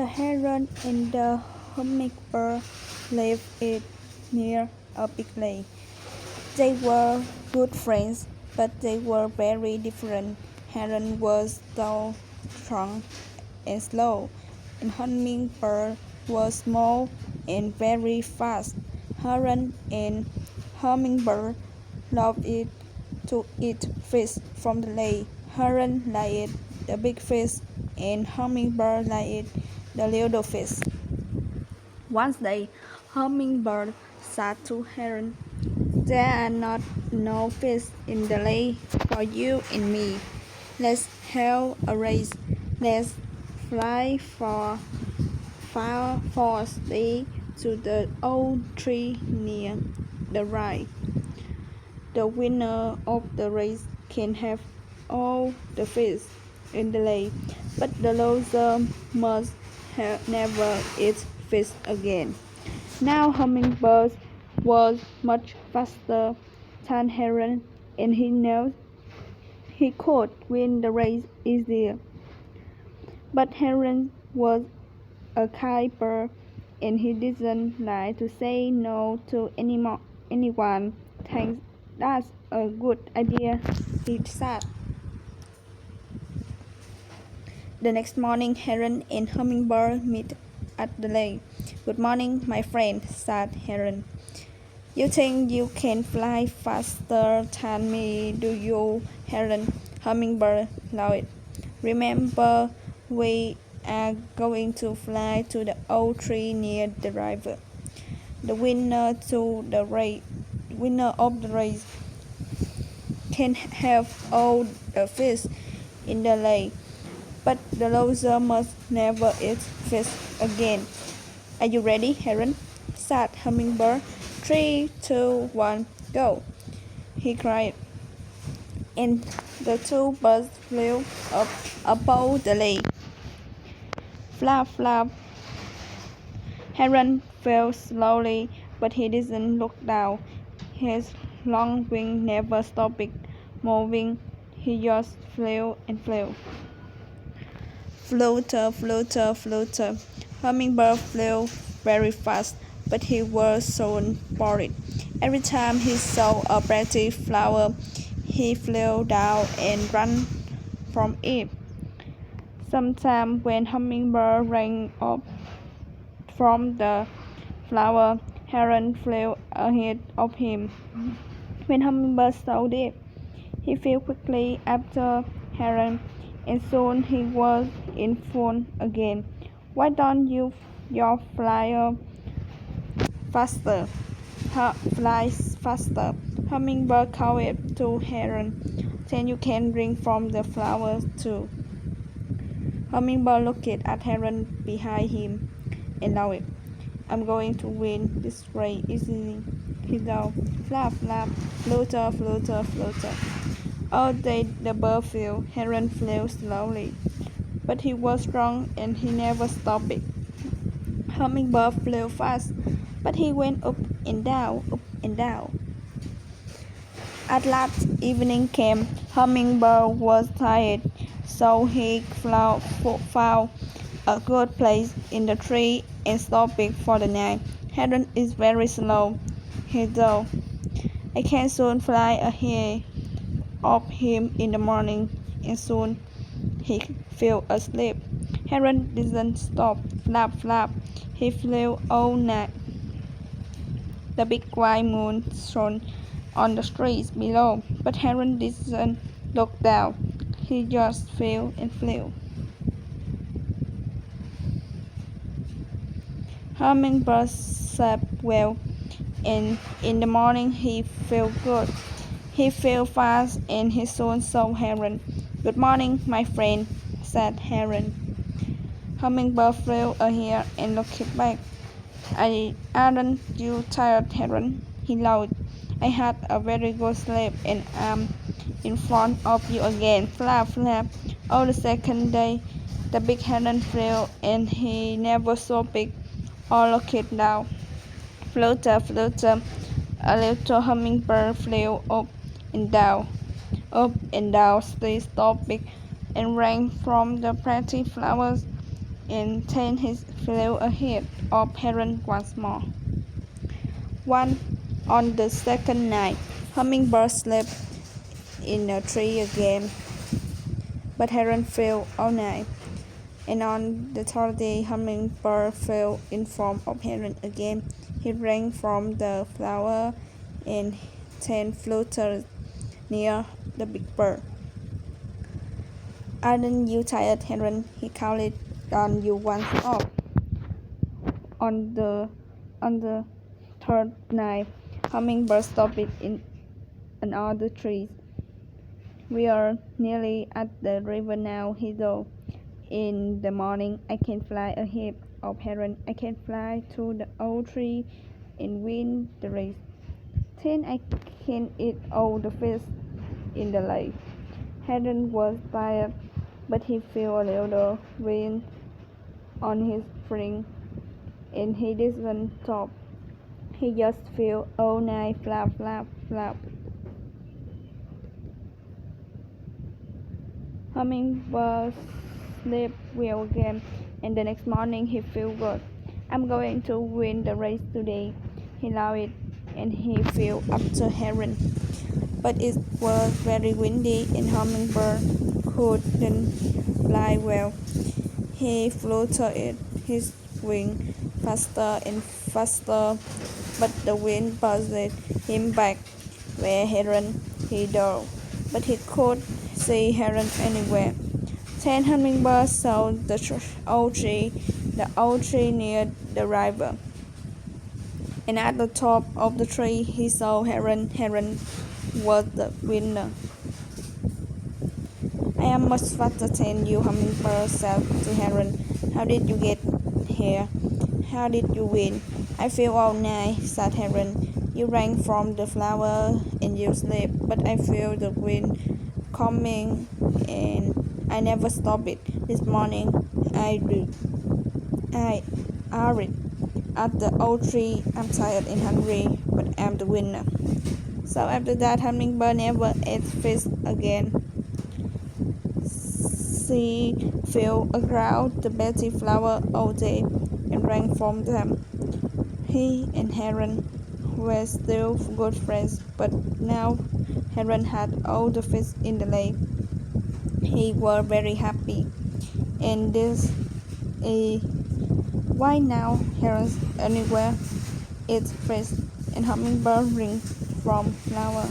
The heron and the hummingbird lived near a big lake. They were good friends, but they were very different. Heron was tall, strong, and slow, and hummingbird was small and very fast. Heron and hummingbird loved it to eat fish from the lake. Heron liked the big fish, and hummingbird liked the little fish. One day, Hummingbird said to Heron, "There are not no fish in the lake for you and me. Let's have a race. Let's fly far for stay to the old tree near the right. The winner of the race can have all the fish in the lake, but the loser must never eat fish again." Now Hummingbird was much faster than Heron, and he knew he could win the race easier. But Heron was a kind bird, and he didn't like to say no to anyone. "Thanks, that's a good idea," he said. The next morning, Heron and Hummingbird met at the lake. "Good morning, my friend," said Heron. "You think you can fly faster than me, do you, Heron?" Hummingbird laughed. "Remember, we are going to fly to the old tree near the river. The winner of the race can have all the fish in the lake, but the loser must never eat fish again. Are you ready, Heron?" said Hummingbird. "3, 2, 1, go!" he cried, and the two birds flew up above the lake. Flap, flap. Heron flew slowly, but he didn't look down. His long wings never stopped moving. He just flew and flew. Flutter, flutter, flutter. Hummingbird flew very fast, but he was soon bored. Every time he saw a pretty flower, he flew down and ran from it. Sometimes when Hummingbird ran up from the flower, Heron flew ahead of him. When Hummingbird saw this, he flew quickly after Heron, and soon he was in front again. "Why don't you fly faster? Fly faster!" Hummingbird called to Heron. "Then you can drink from the flowers too." Hummingbird looked at Heron behind him and laughed. "I'm going to win this race easily," he thought. Flap, flap, flutter, flutter, flutter. All day the bird flew. Heron flew slowly, but he was strong and he never stopped. Hummingbird flew fast, but he went up and down, up and down. At last evening came. Hummingbird was tired, so he found a good place in the tree and stopped for the night. "Heron is very slow," he thought. "I can soon fly ahead of him in the morning," and soon he fell asleep. Heron didn't stop. Flap, flap. He flew all night. The big white moon shone on the streets below, but Heron didn't look down. He just flew and flew. Hummingbird slept well, and in the morning he felt good. He flew fast, and he soon saw Heron. "Good morning, my friend," said Heron. Hummingbird flew ahead and looked back. Aren't you tired, Heron?" he laughed. "I had a very good sleep, and I'm in front of you again." Flap, flap. On the second day, the big heron flew, and he never stopped or looked down. Flutter, flutter. A little hummingbird flew up and down, still stopped, and ran from the pretty flowers. and then he flew ahead of heron once more. On the second night, Hummingbird slept in a tree again, but heron flew all night. And on the third day, Hummingbird fell in form of heron again. He ran from the flower and then floated near the big bird. "Aren't you tired, heron?" he called on you once more. On the third night, Hummingbird stopped in another tree. "We are nearly at the river now," he thought. "In the morning I can fly ahead of heron. I can fly to the old tree and win the race. Then I can eat all the fish in the lake." Heron was tired, but he felt a little wind on his spring, and he didn't stop. He just flew all night, flap, flap, flap. Hummingbird slept well again, and the next morning he felt good. "I'm going to win the race today," he laughed, and he flew after heron. But it was very windy, and Hummingbird couldn't fly well. He fluttered his wings faster and faster, but the wind pushed him back where heron he dove, but he could see heron anywhere. Then Hummingbird saw the old tree near the river, and at the top of the tree he saw heron. Heron was the winner. "I am much faster than you," Hummingbird said to heron. "How did you get here? How did you win?" "I flew all night," said heron. "You ran from the flower and you slept, but I felt the wind coming and I never stopped it. This morning I arrived at the old tree. I'm tired and hungry, but I'm the winner." So after that, Hummingbird never ate fish again. She flew around the pretty flower all day and ran from them. He and heron were still good friends, but now heron had all the fish in the lake. He was very happy, and this is why now herons anywhere eat fish, and hummingbird ring from flower.